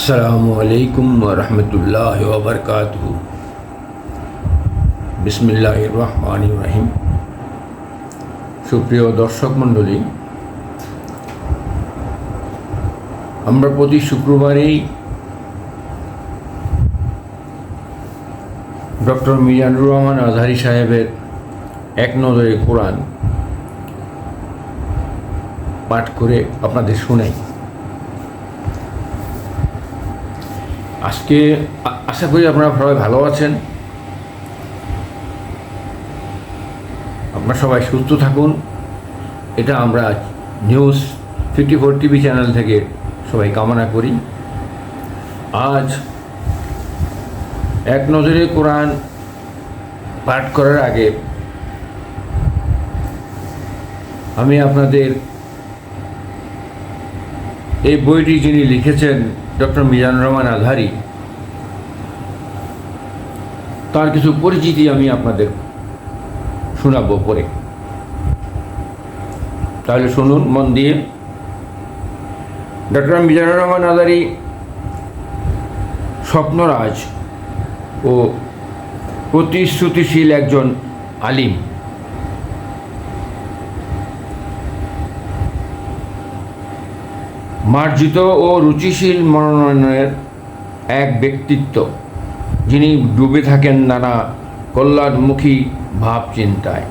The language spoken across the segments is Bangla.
আসসালামু আলাইকুম রহমতুল্লাহ ওবরকাতুহু। বিসমিল্লাহির রহমানির রহিম। সুপ্রিয় দর্শক মণ্ডলী, আমরা প্রতি শুক্রবারেই ডক্টর মিজানুর রহমান আজহারি সাহেবের এক নজরে কোরআন পাঠ করে আপনাদের শোনাই। আজকে আশা করি আপনারা সবাই ভালো আছেন, আপনারা সবাই সুস্থ থাকুন। এটা আমরা নিউজ 54 টিভি চ্যানেল থেকে সবাই কামনা করি। আজ এক নজরে কোরআন পাঠ করার আগে আমি আপনাদের এই বইটি যিনি লিখেছেন ডক্টর মিজানুর রহমান আজহারি, তার কিছু পরিচিতি আমি আপনাদের শোনাবো পরে। তাহলে শুনুন মন দিয়ে। ডক্টর মিজানুর রহমান আজহারি স্বপ্নরাজ ও প্রতিশ্রুতিশীল একজন আলিম। মার্জিত ও রুচিশীল মনোনয়নের এক ব্যক্তিত্ব, যিনি ডুবে থাকেন নানা কল্যাণমুখী ভাবচিন্তায়।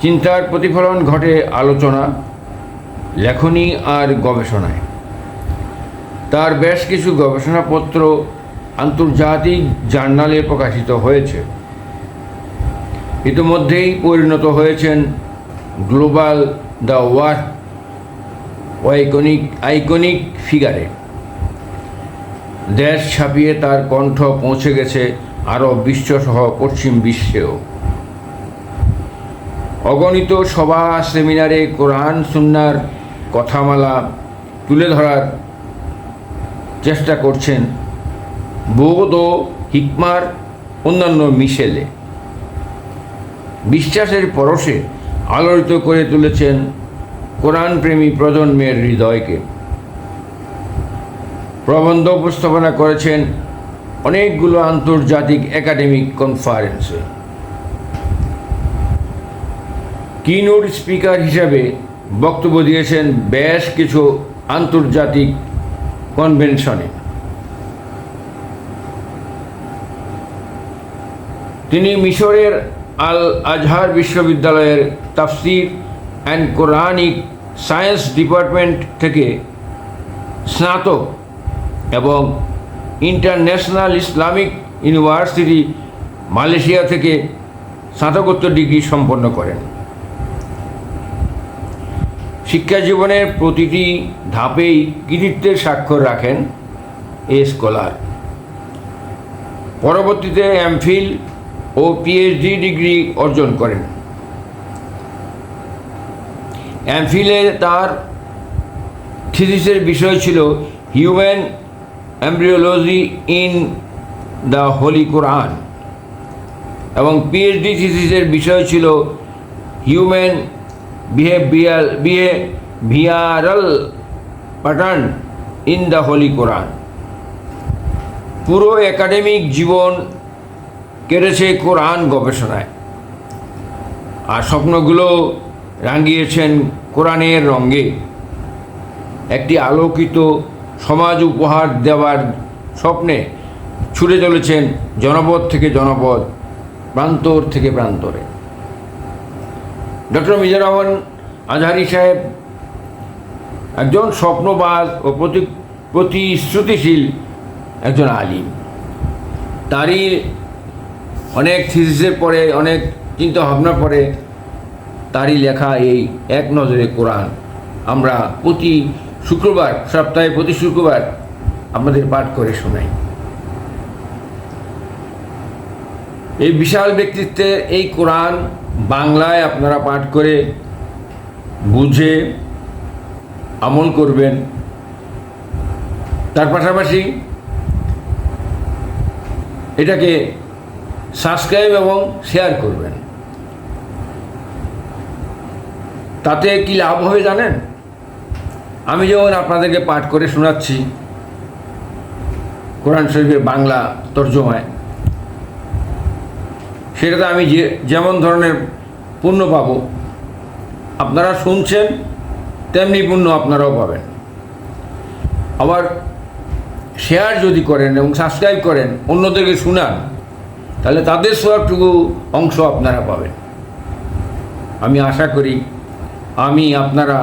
চিন্তার প্রতিফলন ঘটে আলোচনা, লেখনী আর গবেষণায়। তার বেশ কিছু গবেষণাপত্র আন্তর্জাতিক জার্নালে প্রকাশিত হয়েছে। ইতিমধ্যেই পরিণত হয়েছেন গ্লোবাল দ্য ওয়ার্ল্ড আইকনিক ফিগারে। দেশ ছাপিয়ে তার কণ্ঠ পৌঁছে গেছে আরও বিশ্বসহ পশ্চিম বিশ্বেও। অগণিত সভা সেমিনারে কোরআন সুন্নাহর কথামালা তুলে ধরার চেষ্টা করছেন বোধ ও হিকমার অন্যান্য মিশেলে। বিশ্বাসের পরশে আলোড়িত করে তুলেছেন কোরআনপ্রেমী প্রজন্মের হৃদয়কে। প্রবন্ধ উপস্থাপনা করেছেন অনেকগুলো আন্তর্জাতিক একাডেমিক কনফারেন্সে। কিনোট স্পিকার হিসাবে বক্তব্য দিয়েছেন বেশ কিছু আন্তর্জাতিক কনভেনশনে। তিনি মিশরের আল আজহার বিশ্ববিদ্যালয়ের তাফসির অ্যান্ড কোরআনিক সায়েন্স ডিপার্টমেন্ট থেকে স্নাতক এবং ইন্টারন্যাশনাল ইসলামিক ইউনিভার্সিটি মালয়েশিয়া থেকে স্নাতকোত্তর ডিগ্রি সম্পন্ন করেন। শিক্ষা জীবনের প্রতিটি ধাপেই কৃতিত্বের স্বাক্ষর রাখেন এই স্কলার। পরবর্তীতে এমফিল ও পিএইচডি ডিগ্রি অর্জন করেন। এমফিলে তার থিসিসের বিষয় ছিল human embryology in the holy Quran এবং পিএইচডি থিসিসের বিষয় ছিল human behavioural pattern in the holy Quran. পুরো একাডেমিক জীবন কেটেছে কোরআন গবেষণায়, আর স্বপ্নগুলো রাঙিয়েছেন কোরআনের রঙে। একটি আলোকিত সমাজ উপহার দেওয়ার স্বপ্নে ছুটে চলেছেন জনপদ থেকে জনপদ, প্রান্তর থেকে প্রান্তরে। ডক্টর মিজানুর রহমান আজহারি সাহেব একজন স্বপ্নবাজ ও প্রতিশ্রুতিশীল একজন আলিম। তারই অনেক থিসিসের পরে, অনেক চিন্তা ভাবনার পরে তারই লেখা এই এক নজরে কোরআন আমরা প্রতি শুক্রবার, সপ্তাহে প্রতি শুক্রবার আপনাদের পাঠ করে শোনাই। এই বিশাল ব্যক্তিত্বের এই কোরআন বাংলায় আপনারা পাঠ করে বুঝে আমল করবেন। তার পাশাপাশি এটাকে সাবস্ক্রাইব এবং শেয়ার করবেন। তাতে কি লাভ হবে জানেন? আমি যেমন আপনাদেরকে পাঠ করে শোনাচ্ছি, কোরআন শরীফের বাংলা তর্জমায়, সেটাতে আমি যেমন ধরনের পুণ্য পাব, আপনারা শুনছেন তেমনি পুণ্য আপনারাও পাবেন। আবার শেয়ার যদি করেন এবং সাবস্ক্রাইব করেন, অন্যদেরকে শোনান, তাহলে তাদের সবটুকু অংশ আপনারা পাবেন। আমি আশা করি আপনারা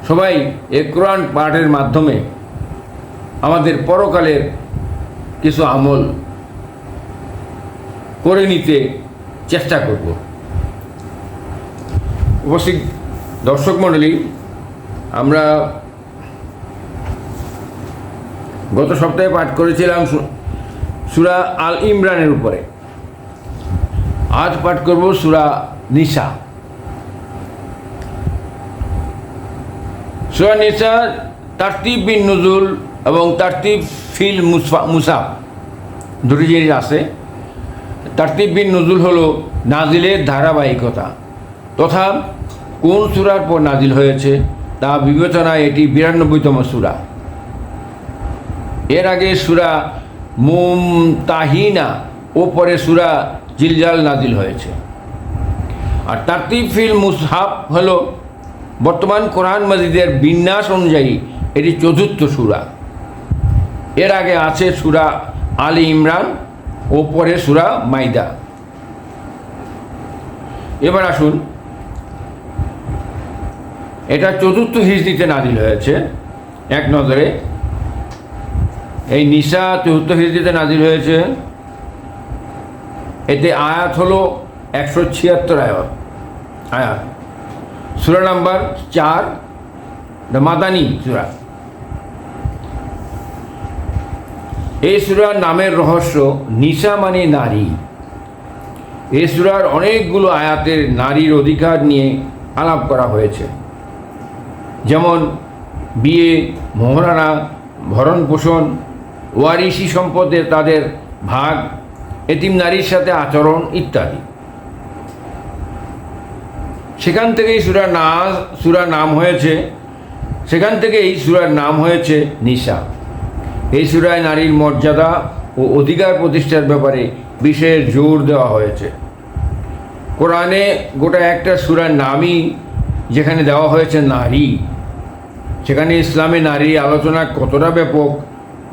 সবাই এই কোরআন পাঠের মাধ্যমে আমাদের পরকালের কিছু আমল করে নিতে চেষ্টা করব। উপস্থিত দর্শক মণ্ডলী, আমরা গত সপ্তাহে পাঠ করেছিলাম সূরা আল ইমরানের উপরে। আজ পাঠ করব সূরা নিসা। সূরা নিসা তারতিব বিন নুজুল এবং তারতিব ফিল মুসাফ দুটি জিনিস আছে। তারতিব বিন নুজুল হলো নাজিলের ধারাবাহিকতা তথা কোন সূরার পর নাজিল হয়েছে তা বিবেচনায় এটি 92তম সূরা। এর আগে সূরা মুমতাহিনা ও পরে সূরা জিলজাল নাজিল হয়েছে। আর তারতিব ফিল মুসহাফ হলো বর্তমান কোরআন মাজিদের বিন্যাস অনুযায়ী এটি ৪র্থ সূরা। এর আগে আছে সূরা আলী ইমরান ও পরে সূরা মাইদা। এবার আসুন, এটা ৪র্থ হিজরিতে নাজিল হয়েছে। এক নজরে এই নিসা ৪র্থ হিজরিতে নাজিল হয়েছে। এতে আয়াত হলো ১৭৬ আয়াত। সূরা নাম্বার ৪, মাদানী সূরা। এই সূরার নামের রহস্য, নিসা মানে নারী। এই সূরার অনেকগুলো আয়াতের নারীর অধিকার নিয়ে আলাপ করা হয়েছে, যেমন বিয়ে, মোহরানা, ভরণ পোষণ, ওয়ারিশি সম্পদে তাদের ভাগ, এতিম নারীর সাথে আচরণ ইত্যাদি। সেখান থেকেই সূরার নাম হয়েছে নিসা। এই সূরায় নারীর মর্যাদা ও অধিকার প্রতিষ্ঠার ব্যাপারে বিশেষ জোর দেওয়া হয়েছে। কোরআনে গোটা একটা সূরার নামই যেখানে দেওয়া হয়েছে নারী, সেখানে ইসলামে নারীর আলোচনা কতটা ব্যাপক,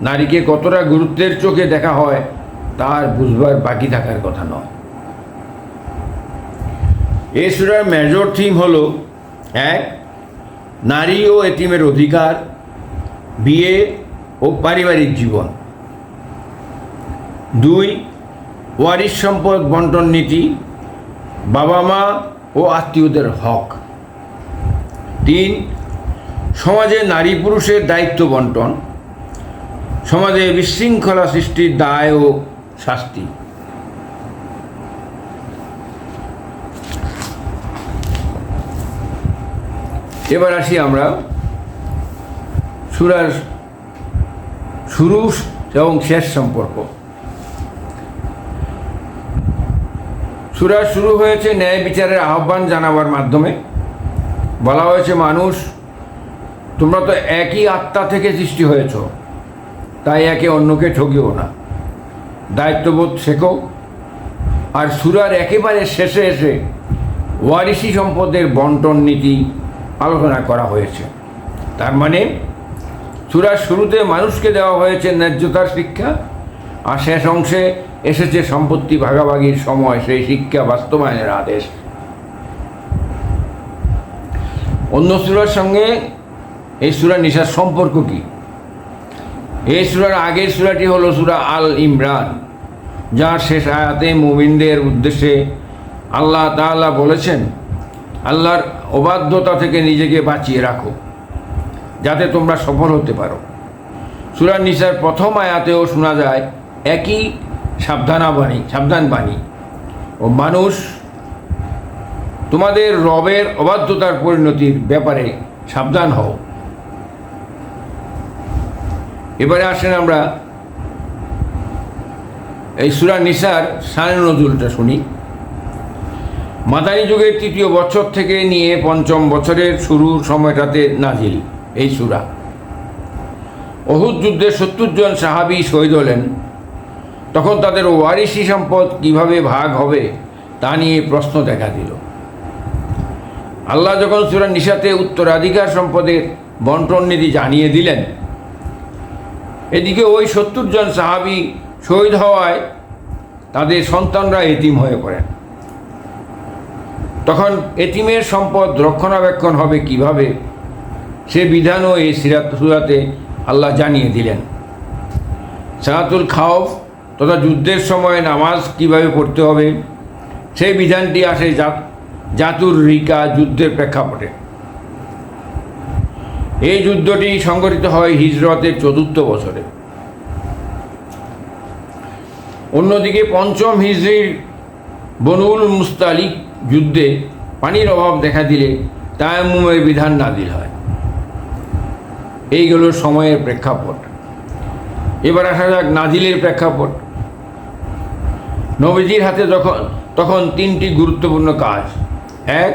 নারীকে কতটা গুরুত্বের চোখে দেখা হয় তার বুঝবার বাকি থাকার কথা নয়। এই সূরার মেজর থিম হলো: ১. নারী ও এতিমের অধিকার, বিয়ে ও পারিবারিক জীবন। ২. ওয়ারিশ সম্পদ বন্টন নীতি, বাবা মা ও আত্মীয়দের হক। ৩. সমাজে নারী পুরুষের দায়িত্ব বন্টন, সমাজে বিশৃঙ্খলা সৃষ্টির দায় ও শাস্তি। এবার আসি আমরা সূরার শুরু এবং শেষ সম্পর্ক। সূরা শুরু হয়েছে ন্যায় বিচারের আহ্বান জানাবার মাধ্যমে। বলা হয়েছে, মানুষ, তোমরা তো একই আত্মা থেকে সৃষ্টি হয়েছ, তাই একে অন্যকে ঠকিও না, দায়িত্ববোধ শেখো। আর সূরার একেবারে শেষে এসে ওয়ারিশি সম্পদের বন্টন নীতি আলোচনা করা হয়েছে। তার মানে সূরার শুরুতে মানুষকে দেওয়া হয়েছে ন্যায্যতার শিক্ষা, আর শেষ অংশে এসেছে সম্পত্তি ভাগাভাগির সময় সেই শিক্ষা বাস্তবায়নের আদেশ। অন্য সূরার সঙ্গে এই সূরা নিসার সম্পর্ক কি? এই সূরার আগের সূরাটি হলো সূরা আল ইমরান, যার শেষ আয়াতে মুমিনদের উদ্দেশ্যে আল্লাহ তাআলা বলেছেন, আল্লাহর অবাধ্যতা থেকে নিজেকে বাঁচিয়ে রাখো যাতে তোমরা সফল হতে পারো। সূরা নিসার প্রথম আয়াতেও শোনা যায় একই সাবধান বাণী, ও মানুষ, তোমাদের রবের অবাধ্যতার পরিণতির ব্যাপারে সাবধান হও। এবারে আসেন আমরা এই সূরা নিসার শানে নজুলটা শুনি। মাদানী যুগের ৩য় বছর থেকে নিয়ে ৫ম বছরের শুরুর সময়টাতে নাজিল এই সূরা। উহুদ যুদ্ধে ৭০ জন সাহাবী শহীদ হলেন, তখন তাদের ওয়ারিসি সম্পদ কিভাবে ভাগ হবে তা নিয়ে প্রশ্ন দেখা দিল। আল্লাহ যখন সূরা নিসাতে উত্তরাধিকার সম্পদের বন্টন নীতি জানিয়ে দিলেন, এদিকে ওই ৭০ জন সাহাবী শহীদ হওয়ায় তাদের সন্তানরা এতিম হয়ে পড়েন। তখন এতিমের সম্পদ রক্ষণাবেক্ষণ হবে কিভাবে, সে বিধানও এই সূরাতে আল্লাহ জানিয়ে দিলেন। সালাতুল খাওফ তথা যুদ্ধের সময় নামাজ কিভাবে পড়তে হবে, সেই বিধানটি আসে জাতুর রিকা যুদ্ধের প্রেক্ষাপটে। এই যুদ্ধটি সংঘটিত হয় হিজরতের ৪র্থ বছরে। অন্যদিকে ৫ম হিজরির বনুল মুস্তালিক যুদ্ধে পানির অভাব দেখা দিলে তায়াম্মুমের বিধান নাযিল হয়। এইগুলো সময়ের প্রেক্ষাপট। এবার আসা যাক নাজিলের প্রেক্ষাপট। নবীজির হাতে তখন 3টি গুরুত্বপূর্ণ কাজ। 1,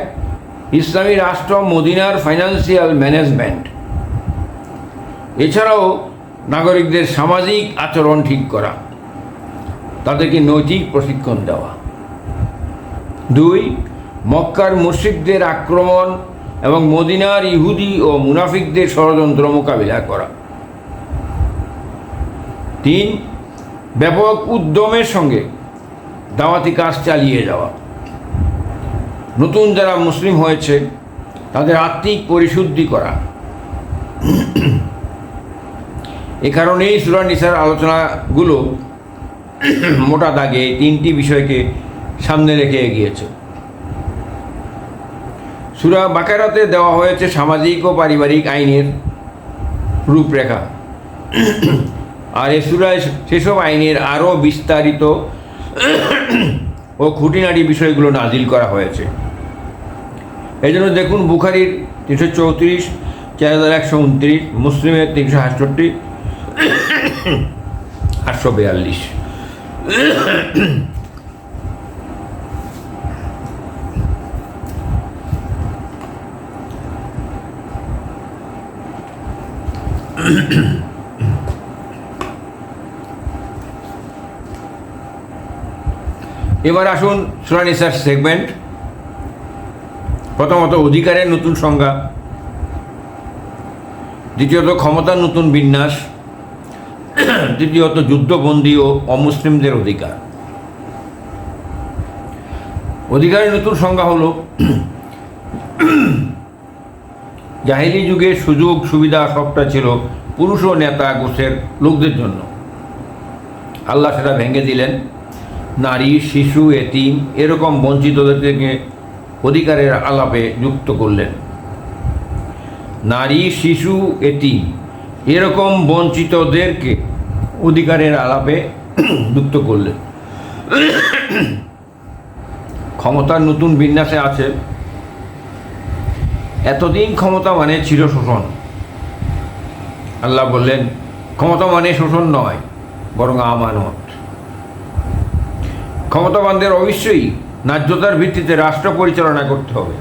ইসলামী রাষ্ট্র মদিনার ফাইন্যান্সিয়াল ম্যানেজমেন্ট। এছাড়াও নাগরিকদের সামাজিক আচরণ ঠিক করা, তাদেরকে নৈতিক প্রশিক্ষণ দেওয়া। 2, মক্কার মুশরিকদের আক্রমণ এবং মদিনার ইহুদি ও মুনাফিকদের ষড়যন্ত্র মোকাবিলা করা। 3, ব্যাপক উদ্যমের সঙ্গে দাওয়াতি কাজ চালিয়ে যাওয়া। নতুন যারা মুসলিম হয়েছে তাদের আত্মিক পরিশুদ্ধি করা। এ কারণেই সূরা নিসার আলোচনাগুলো মোটা দাগে 3টি বিষয়কে সামনে রেখে এগিয়েছে। সূরা বাকারাতে দেওয়া হয়েছে সামাজিক ও পারিবারিক আইনের রূপরেখা, আর এ সূরায় সেসব আইনের আরও বিস্তারিত ও খুঁটিনাটি বিষয়গুলো নাজিল করা হয়েছে। এই জন্য দেখুন বুখারীর 334, 4129, মুসলিমের 368, 842। এবার আসুন সূরা নিসার সেগমেন্ট। প্রথমত অধিকারের নতুন সংজ্ঞা, দ্বিতীয়ত ক্ষমতার নতুন বিন্যাস, তৃতীয়ত যুদ্ধবন্দী ও অমুসলিমদের অধিকার। অধিকারের নতুন সংজ্ঞা হলো জাহেলি যুগে সুযোগ সুবিধা সবটা ছিল পুরুষ ও নেতা গোছের লোকদের জন্য। আল্লাহ সেটা ভেঙে দিলেন, নারী, শিশু, এতিম এরকম বঞ্চিতদেরকে অধিকারের আলাপে যুক্ত করলেন। নারী, শিশু, এতিম এরকম বঞ্চিতদেরকে অধিকারের আলাপে যুক্ত করলেন। ক্ষমতার নতুন বিন্যাসে আছে, এতদিন ক্ষমতা মানে ছিল শোষণ। আল্লাহ বললেন ক্ষমতা মানে শোষণ নয়, বরং আমানত। ক্ষমতাবানদের অবশ্যই ন্যায্যতার ভিত্তিতে রাষ্ট্র পরিচালনা করতে হবে,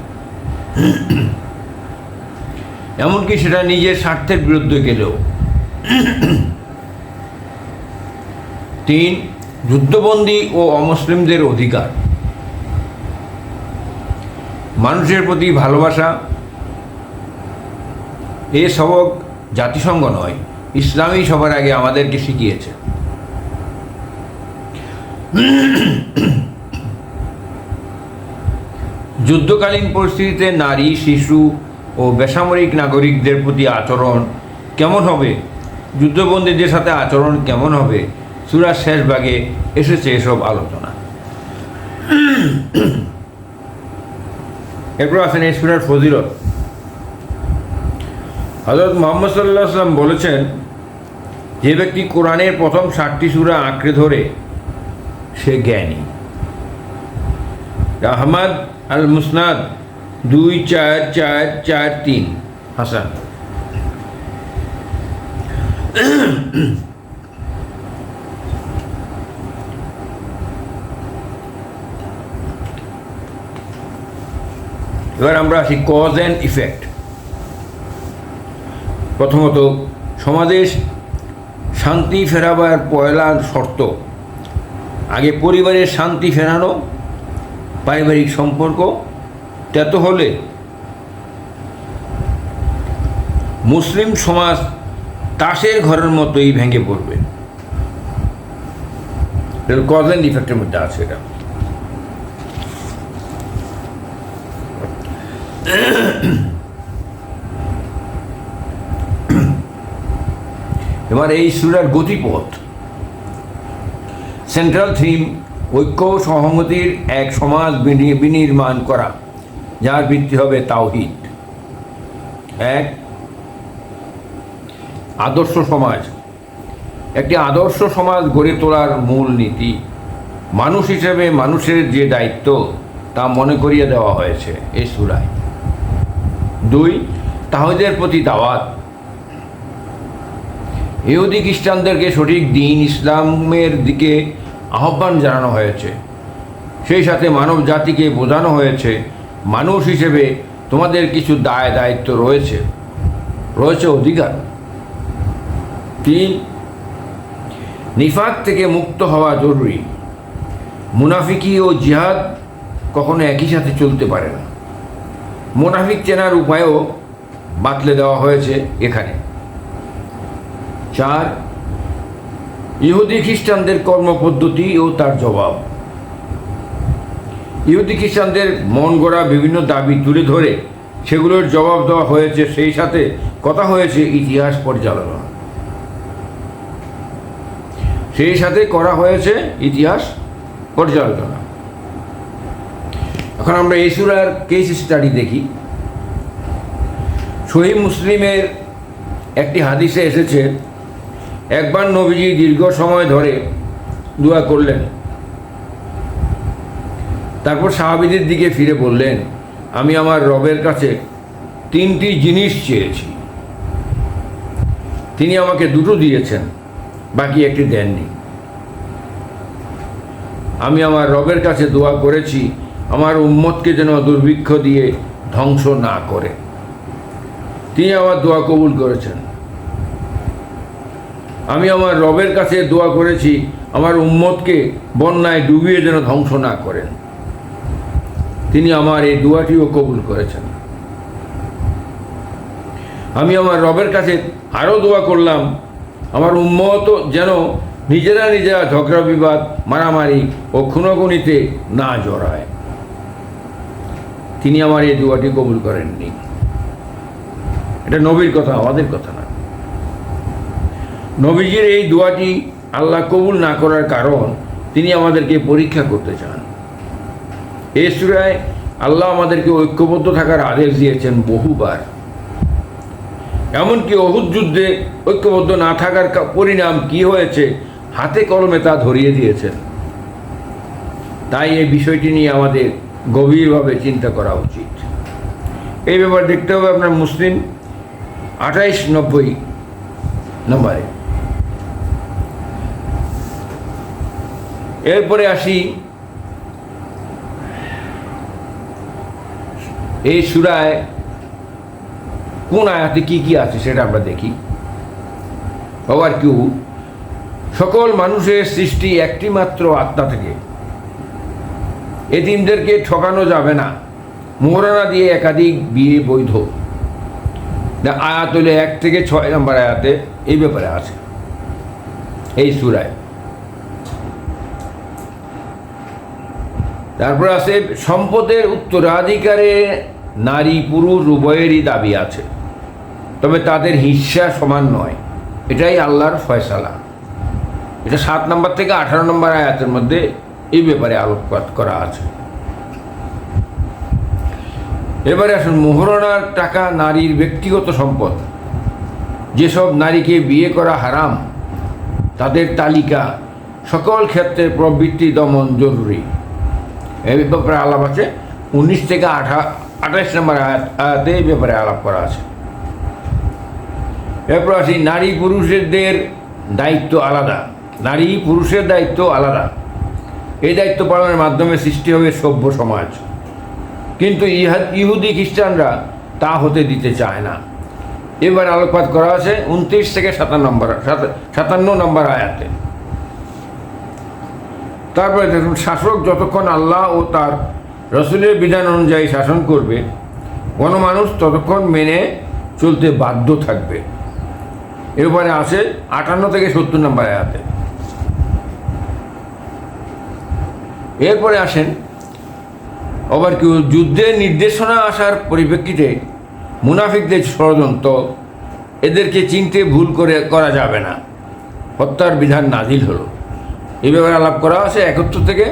এমনকি সেটা নিজের স্বার্থের বিরুদ্ধে গেলেও। 3, যুদ্ধবন্দী ও অমুসলিমদের অধিকার। মানুষের প্রতি ভালোবাসা, এ সবক জাতিসংঘ নয়, ইসলামই সবার আগে আমাদেরকে শিখিয়েছে। যুদ্ধকালীন পরিস্থিতিতে নারী, শিশু ও বেসামরিক নাগরিকদের প্রতি আচরণ কেমন হবে, যুদ্ধবন্দীদের সাথে আচরণ কেমন হবে, সূরার শেষ ভাগে এসেছে এসব আলোচনা। এরপর আছেন এই সূরার ফজিলত। হযরত মুহাম্মদ সাল্লাল্লাহু আলাইহি ওয়াসাল্লাম বলেছেন, যে ব্যক্তি কোরআনের প্রথম 7টি সূরা আঁকড়ে ধরে সে জ্ঞানী। আহমদ আল মুসনাদ 24443 হাসান। এবার আমরা আসি কজ অ্যান্ড ইফেক্ট। প্রথমত, সমাজে শান্তি ফেরাবার পয়লা শর্ত আগে পরিবারের শান্তি ফেরানো, পারিবারিক সম্পর্ক তেত হলে মুসলিম সমাজ তাসের ঘরের মতোই ভেঙে পড়বে। কজ অ্যান্ড ইফেক্টের মধ্যে আছে এটা। এবার এই সূরার গতিপথ, সেন্ট্রাল থিম ঐক্য সহমতির এক সমাজ বিনির্মাণ করা, যার ভিত্তি হবে তাওহীদ। এক, আদর্শ সমাজ। একটি আদর্শ সমাজ গড়ে তোলার মূল নীতি, মানুষ হিসেবে মানুষের যে দায়িত্ব তা মনে করিয়ে দেওয়া হয়েছে এই সূরায়। দুই, তাওহীদের প্রতি দাওয়াত। ইহুদি খ্রিস্টানদেরকে সঠিক দিন ইসলামের দিকে আহ্বান জানানো হয়েছে। সেই সাথে মানব জাতিকে বোঝানো হয়েছে মানুষ হিসেবে তোমাদের কিছু দায় দায়িত্ব রয়েছে, অধিকার। তিন, নিফাক থেকে মুক্ত হওয়া জরুরি। মুনাফিকি ও জিহাদ কখনো একই সাথে চলতে পারে না। মুনাফিক চেনার উপায়ও বাতলে দেওয়া হয়েছে এখানে। চার, ইহুদি খ্রিস্টানদের কর্মপদ্ধতি ও তার জবাব। ইহুদি খ্রিস্টানদের মন গড়া বিভিন্ন দাবি তুলে ধরে সেগুলোর জবাব দেওয়া হয়েছে, সেই সাথে কথা হয়েছে ইতিহাস পর্যালোচনা। সেই সাথে করা হয়েছে ইতিহাস পর্যালোচনা। এখন আমরা এই সূরার কেস স্টাডি দেখি। সহিহ মুসলিমের একটি হাদিসে এসেছে, একবার নবীজি দীর্ঘ সময় ধরে দোয়া করলেন, তারপর সাহাবীদের দিকে ফিরে বললেন, আমি আমার রবের কাছে 3টি জিনিস চেয়েছি, তিনি আমাকে 2টো দিয়েছেন, বাকি একটি দেননি। আমি আমার রবের কাছে দোয়া করেছি আমার উম্মতকে যেন দুর্ভিক্ষ দিয়ে ধ্বংস না করে, তিনি আমার দোয়া কবুল করেছেন। আমি আমার রবের কাছে দোয়া করেছি আমার উম্মতকে বন্যায় ডুবিয়ে যেন ধ্বংস না করেন, তিনি আমার এই দোয়াটিও কবুল করেছেন। আমি আমার রবের কাছে আরও দোয়া করলাম আমার উম্মত যেন নিজেরা ঝগড়া বিবাদ, মারামারি ও খুনোখুনিতে না জড়ায়, তিনি আমার এই দোয়াটি কবুল করেননি। এটা নবীর কথা, আমাদের কথা না। নবীজির এই দোয়াটি আল্লাহ কবুল না করার কারণ তিনি আমাদেরকে পরীক্ষা করতে চান। এই সূরায় আল্লাহ আমাদেরকে ঐক্যবদ্ধ থাকার আদেশ দিয়েছেন বহুবার। এমনকি উহুদ যুদ্ধে ঐক্যবদ্ধ না থাকার পরিণাম কি হয়েছে হাতে কলমে তা ধরিয়ে দিয়েছেন। তাই এই বিষয়টি নিয়ে আমাদের গভীরভাবে চিন্তা করা উচিত। এই ব্যাপার দেখতে হবে আপনার মুসলিম 2890 নম্বরে। এরপরে আসি এই সূরায় কোন আয়াতে কি কি আছে সেটা আমরা দেখি। আবার কেউ সকল মানুষের সৃষ্টি একটি মাত্র আত্মা থেকে, এতিমদেরকে ঠকানো যাবে না, মোহরানা দিয়ে একাধিক বিয়ে বৈধ। আয়াত হলে 1 থেকে 6 নম্বর আয়াতে এই ব্যাপারে আছে এই সূরায়। তারপর আছে সম্পদের উত্তরাধিকারে নারী পুরুষ উভয়েরই দাবি আছে, তবে তাদের হিস্সা সমান নয়, এটাই আল্লাহর ফয়সালা। এটা 7 নম্বর থেকে 18 নম্বর আয়াতের মধ্যে এই ব্যাপারে আলোকপাত করা আছে। এবারে আসুন, মোহরানার টাকা নারীর ব্যক্তিগত সম্পদ। যেসব নারীকে বিয়ে করা হারাম তাদের তালিকা, সকল ক্ষেত্রে প্রবৃত্তি দমন জরুরি। এই ব্যাপারে আলাপ আছে 19 থেকে 28 নম্বর আয়াতে এই ব্যাপারে আলাপ করা আছে। এরপর আসি, নারী পুরুষদের দায়িত্ব আলাদা। নারী পুরুষের দায়িত্ব আলাদা। এই দায়িত্ব পালনের মাধ্যমে সৃষ্টি হবে সভ্য সমাজ, কিন্তু ইহুদি খ্রিস্টানরা তা হতে দিতে চায় না। এবার আলোকপাত করা আছে 29 থেকে 57 নম্বর আয়াতে। তারপরে দেখুন, শাসক যতক্ষণ আল্লাহ ও তার রসুলের বিধান অনুযায়ী শাসন করবে, গণমানুষ ততক্ষণ মেনে চলতে বাধ্য থাকবে। এরপরে আছে 58 থেকে 70 নম্বর আয়াতে। এরপরে আসেন আবার কেউ যুদ্ধের নির্দেশনা আসার পরিপ্রেক্ষিতে মুনাফিকদের ষড়যন্ত্র, এদেরকে চিনতে ভুল করা যাবে না, হত্যার বিধান নাজিল হলো। এই ব্যাপারে আলাপ করা আছে 71 থেকে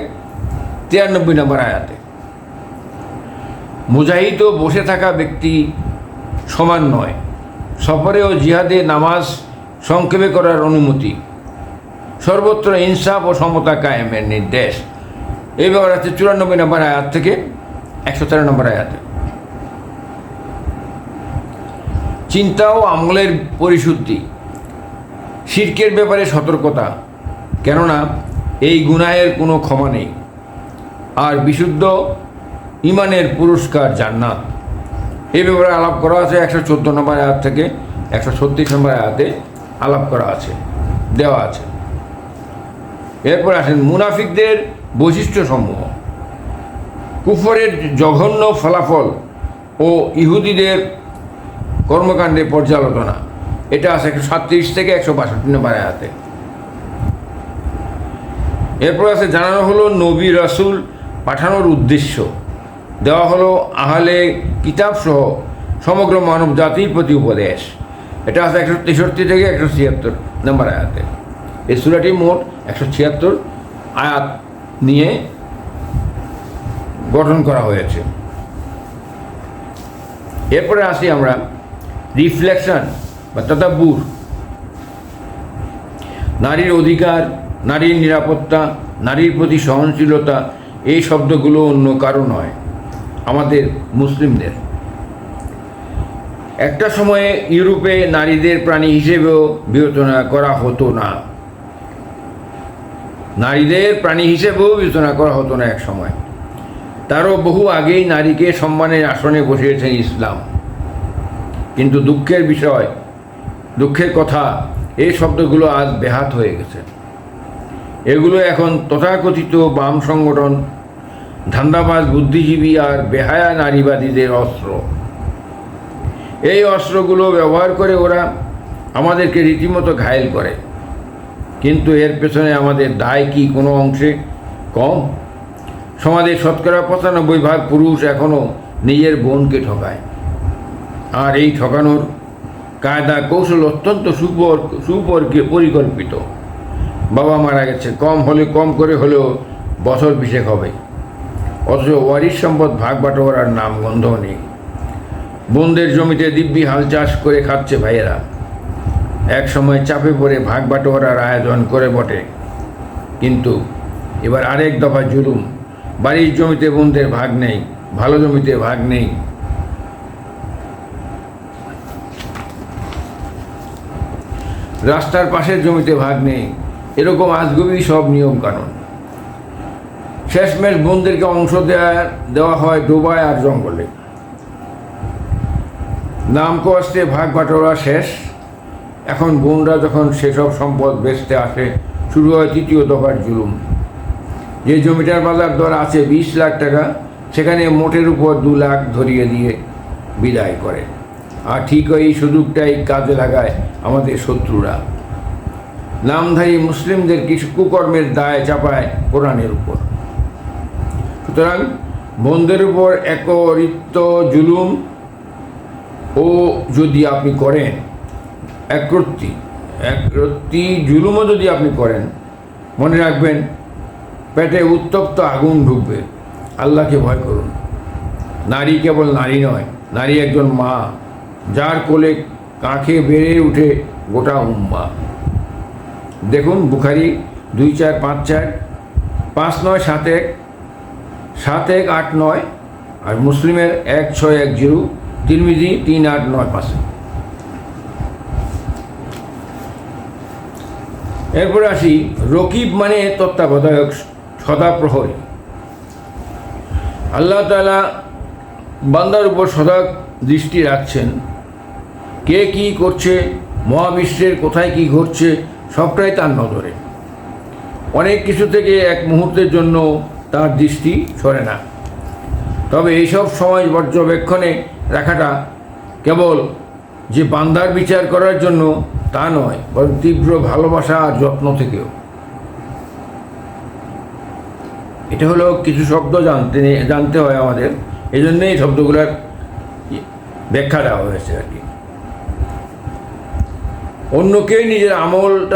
93 নম্বর আয়াতে। মুজাহিদ ও বসে থাকা ব্যক্তি সমান নয়, সফরে ও জিহাদে নামাজ সংক্ষেপে করার অনুমতি, সর্বত্র ইনসাফ ও সমতা কায়েমের নির্দেশ। এই ব্যাপারে আছে 94 নম্বর আয়াত থেকে 113 নম্বর আয়াতে। চিন্তা ও আমলের পরিশুদ্ধি, শিরকের ব্যাপারে সতর্কতা, কেননা এই গুনাহের কোনো ক্ষমা নেই, আর বিশুদ্ধ ইমানের পুরস্কার জান্নাত। এই ব্যাপারে আলাপ করা আছে 114 নম্বর আয়াত থেকে 136 নম্বর আয়াতে আলাপ করা আছে, দেওয়া আছে। এরপর আসেন মুনাফিকদের বৈশিষ্ট্যসমূহ, কুফরের জঘন্য ফলাফল ও ইহুদিদের কর্মকাণ্ডের পর্যালোচনা। এটা আছে 137 থেকে 162 নম্বর আয়াতে। এরপর আছে জানানো হলো নবী রাসূল পাঠানোর উদ্দেশ্য, দেওয়া হলো আহলে কিতাব সহ সমগ্র মানব জাতির প্রতি উপদেশ। এটা আছে 163 থেকে 176 নম্বর আয়াতে। এই সূরাটি মোট 176 আয়াত নিয়ে গঠন করা হয়েছে। এরপরে আসি আমরা রিফ্লেকশন বা তাদাব্বুর। নারীর অধিকার, নারীর নিরাপত্তা, নারীর প্রতি সহনশীলতা, এই শব্দগুলো অন্য কারো নয়, আমাদের মুসলিমদের। একটা সময়ে ইউরোপে নারীদের প্রাণী হিসেবেও বিবেচনা করা হতো না, নারীদের প্রাণী হিসেবেও বিবেচনা করা হতো না এক সময়। তারও বহু আগেই নারীকে সম্মানের আসনে বসিয়েছেন ইসলাম। কিন্তু দুঃখের বিষয়, দুঃখের কথা, এই শব্দগুলো আজ বেহাত হয়ে গেছে। এগুলো এখন তথাকথিত বাম সংগঠন, ধান্দাবাজ বুদ্ধিজীবী আর বেহায়া নারীবাদীদের অস্ত্র। এই অস্ত্রগুলো ব্যবহার করে ওরা আমাদেরকে রীতিমতো ঘায়েল করে। কিন্তু এর পেছনে আমাদের দায় কি কোনো অংশে কম? সমাজের 95% পুরুষ এখনও নিজের বোনকে ঠকায়, আর এই ঠকানোর কায়দা কৌশল অত্যন্ত পরিকল্পিত। বাবা মারা গেছে, কম হলে কম করে হলেও বছর 20 হবে, অথচ ওয়ারিশ সম্পদ ভাগ বাটোয়ারার নাম গন্ধ নেই। বোনদের জমিতে দিব্যি হাল চাষ করে খাচ্ছে ভাইয়েরা। এক সময় চাপে পড়ে ভাগ বাটোয়ারার আয়োজন করে বটে, কিন্তু এবার আরেক দফা জুলুম। বাড়ির জমিতে বোনদের ভাগ নেই, ভালো জমিতে ভাগ নেই। রাস্তার পাশের জমিতে ভাগ নেই, এরকম আজগুবি সব নিয়ম কানুন। শেষমেশ বোনদেরকে অংশ দেওয়া হয় ডোবায় আর জঙ্গলে। নাম কষ্টে ভাগ বাটোয়ারা শেষ। এখন বোনরা যখন সেসব সম্পদ বেচতে আসে, শুরু হয় 3য় দফার জুলুম। যে জমিটার বাজার দর আছে 20 লাখ টাকা, সেখানে মোটের উপর 2 লাখ ধরিয়ে দিয়ে বিদায় করে। আর ঠিক এই সুযোগটাই কাজে লাগায় আমাদের শত্রুরা। নামধারী মুসলিমদের কিছু কুকর্মের দায় চাপায় কোরআনের উপর। সুতরাং বোনদের উপর একরিত জুলুম ও যদি আপনি করেন, একরত্তি জুলুমও যদি আপনি করেন, মনে রাখবেন পেটে উত্তপ্ত আগুন ঢুকবে। আল্লাহকে ভয় করুন। নারী কেবল নারী নয়, নারী একজন মা, যার কোলে কাঁখে বেড়ে উঠে গোটা উম্মাহ। দেখুন বুখারী 2454, 5971, 7189, আর মুসলিমের 1610, তিরমিজি 3895। এরপরে আসি রকিব মানে তত্ত্বাবধায়ক, সদা প্রহরী। আল্লাহ তাআলা বান্দার উপর সদা দৃষ্টি রাখছেন, কে কী করছে, মহাবিশ্বের কোথায় কি ঘটছে, সবটাই তার নজরে। অনেক কিছু থেকে এক মুহূর্তের জন্য তার দৃষ্টি সরে না। তবে এইসব সময় পর্যবেক্ষণে রাখাটা কেবল যে বান্দার বিচার করার জন্য তা নয়, বরং তীব্র ভালোবাসা আর যত্ন থেকেও। এটা হলো কিছু শব্দ জানতে হয় আমাদের, এই জন্যে এই শব্দগুলোর ব্যাখ্যা দেওয়া হয়েছে আর কি। অন্যকে নিজের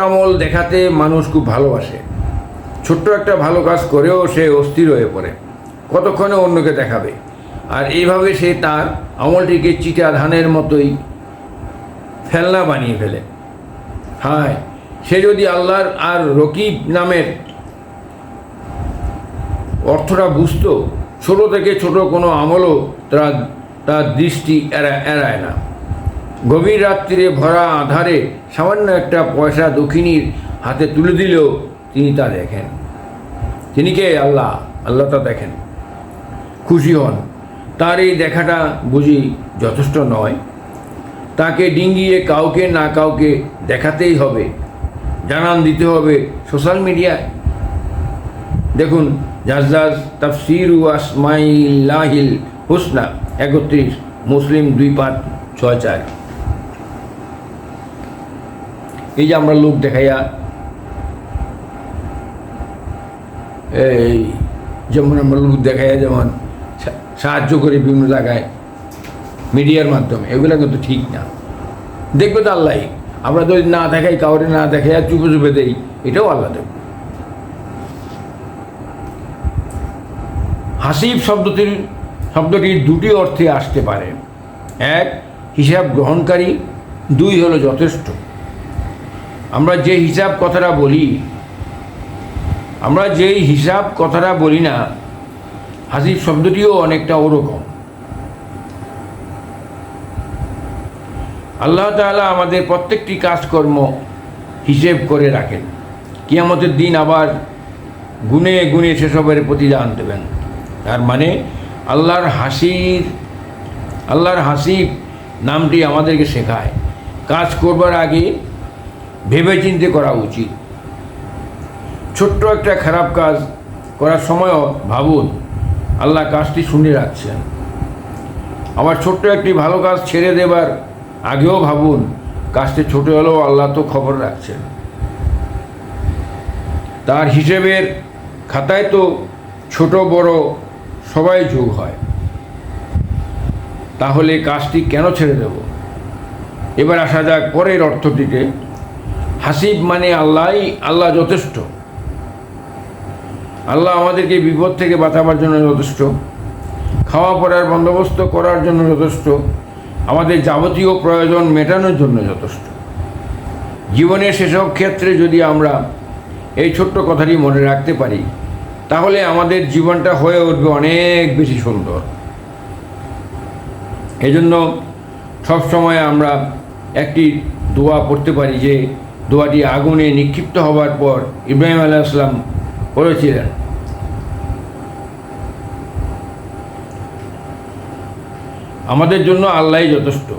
আমল দেখাতে মানুষ খুব ভালোবাসে। ছোট্ট একটা ভালো কাজ করেও সে অস্থির হয়ে পড়ে, কতক্ষণে অন্যকে দেখাবে। আর এইভাবে সে তার আমলটিকে চিটা ধানের মতোই ফেলনা বানিয়ে ফেলে। হায়, সে যদি আল্লাহর আর রকিব নামের অর্থটা বুঝত, ছোট থেকে ছোট কোনো আমলও তার দৃষ্টি এড়ায় না। গভীর রাত্রিরে ভরা আধারে সামান্য একটা পয়সা দক্ষিণীর হাতে তুলে দিলেও তিনি তা দেখেন। তিনি কে? আল্লাহ তা দেখেন, খুশি হন। তার এই দেখাটা বুঝি যথেষ্ট নয়? তাকে ডিঙ্গিয়ে কাউকে না কাউকে দেখাতেই হবে, জানান দিতে হবে সোশ্যাল মিডিয়ায়। দেখুন, জাজ্জাজ তাফসির আসমাইল্লাহিল হুসনা 31, মুসলিম 2-5-6-4। এই যে আমরা লোক দেখাইয়া, এই যেমন আমরা লোক দেখাইয়া যেমন সাহায্য করি বিভিন্ন জায়গায় মিডিয়ার মাধ্যমে, এগুলো কিন্তু ঠিক না। দেখবে তো আল্লাহ। আমরা যদি না দেখাই, কাউরে না দেখাই আর চুপে চুপে দেই, এটাও আল্লাহ দেখবে। হাসিব শব্দটির দুটি অর্থে আসতে পারে। এক, হিসাব গ্রহণকারী। 2 হলো যথেষ্ট। আমরা যে হিসাব কথাটা বলি না, হাসিব শব্দটিও অনেকটা ওরকম। আল্লাহ তাআলা আমাদের প্রত্যেকটি কাজকর্ম হিসেব করে রাখেন। কিয়ামতের দিন আবার গুনে গুনে সেসবের প্রতিদান দেবেন। তার মানে আল্লাহর হাসিব নামটি আমাদেরকে শেখায় কাজ করবার আগে ভেবে চিন্তে করা উচিত। ছোট্ট একটা খারাপ কাজ করার সময়ও ভাবুন আল্লাহ কাজটি শুনে রাখছেন। আবার ছোট্ট একটি ভালো কাজ ছেড়ে দেবার আগেও ভাবুন কাজটি ছোট হলেও আল্লাহ তো খবর রাখছেন। তার হিসেবের খাতায় তো ছোট বড় সবাই যোগ হয়। তাহলে কাজটি কেন ছেড়ে দেব? এবার আসা যাক পরের অর্থটিতে। হাসিব মানে আল্লাহ যথেষ্ট। আল্লাহ আমাদেরকে বিপদ থেকে বাঁচাবার জন্য যথেষ্ট, খাওয়া পড়ার বন্দোবস্ত করার জন্য যথেষ্ট, আমাদের যাবতীয় প্রয়োজন মেটানোর জন্য যথেষ্ট। জীবনের সেসব ক্ষেত্রে যদি আমরা এই ছোট্ট কথাটি মনে রাখতে পারি, তাহলে আমাদের জীবনটা হয়ে উঠবে অনেক বেশি সুন্দর। এজন্য সবসময় আমরা একটি দোয়া পড়তে পারি, যে দোয়াটি আগুনে নিক্ষিপ্ত হবার পর ইব্রাহিম আলাইহিস সালাম পড়েছিলেন। আমাদের জন্য আল্লাহই যথেষ্ট।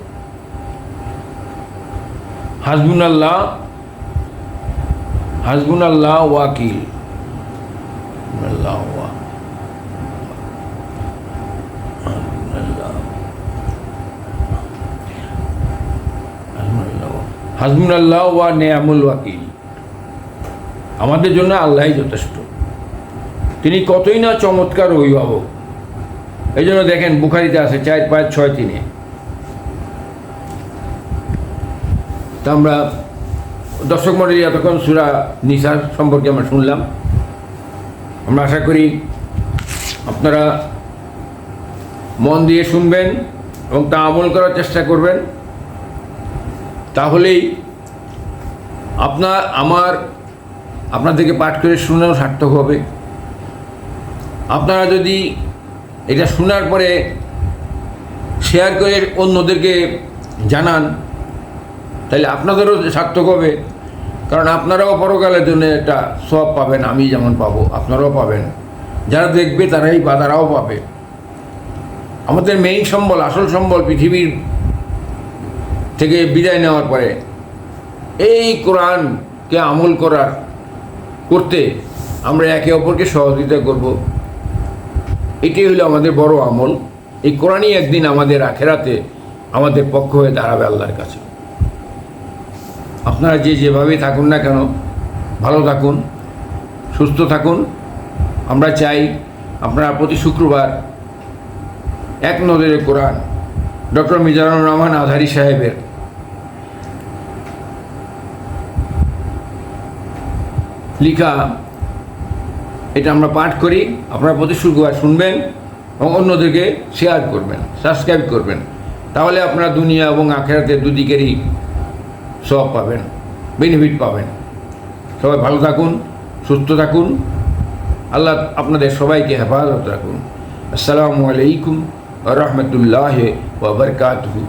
হাসবুনাল্লাহ ওয়াকিল। হাসবুনাল্লাহ ওয়া নি'মাল ওয়াকিল। আমাদের জন্য আল্লাহই যথেষ্ট। তিনি কতই না চমৎকার অভিভাবক। এই জন্য দেখেন বুখারীতে আছে 4-5-6-3। তা আমরা দর্শক মণ্ডলী এতক্ষণ সূরা নিসার সম্পর্কে আমরা শুনলাম। আমরা আশা করি আপনারা মন দিয়ে শুনবেন এবং তা আমল করার চেষ্টা করবেন। তাহলেই আপনাদেরকে পাঠ করে শোনাও সার্থক হবে। আপনারা যদি এটা শোনার পরে শেয়ার করে অন্যদেরকে জানান, তাহলে আপনাদেরও সার্থক হবে। কারণ আপনারাও পরকালের জন্য একটা সওয়াব পাবেন, আমি যেমন পাবো আপনারাও পাবেন, যারা দেখবে তারাও পাবে। আমাদের মেইন সম্বল, আসল সম্বল পৃথিবীর থেকে বিদায় নেওয়ার পরে এই কোরআনকে আমল করতে আমরা একে অপরকে সহযোগিতা করব। এটাই হলো আমাদের বড় আমল। এই কোরআনই একদিন আমাদের আখেরাতে আমাদের পক্ষ হয়ে দাঁড়াবে আল্লাহর কাছে। আপনারা যেভাবে থাকুন না কেন, ভালো থাকুন, সুস্থ থাকুন। আমরা চাই আপনারা প্রতি শুক্রবার এক নজরে কোরআন ডক্টর মিজানুর রহমান আজহারী সাহেবের লিখা এটা আমরা পাঠ করি। আপনারা প্রতি শুক্রবার শুনবেন এবং অন্যদেরকে শেয়ার করবেন, সাবস্ক্রাইব করবেন। তাহলে আপনারা দুনিয়া এবং আখেরাতের দুদিকেরই সব পাবেন, বেনিফিট পাবেন। সবাই ভালো থাকুন, সুস্থ থাকুন। আল্লাহ আপনাদের সবাইকে হেফাজত রাখুন। আসসালামু আলাইকুম ওয়া রাহমাতুল্লাহি ওয়া বারাকাতুহু।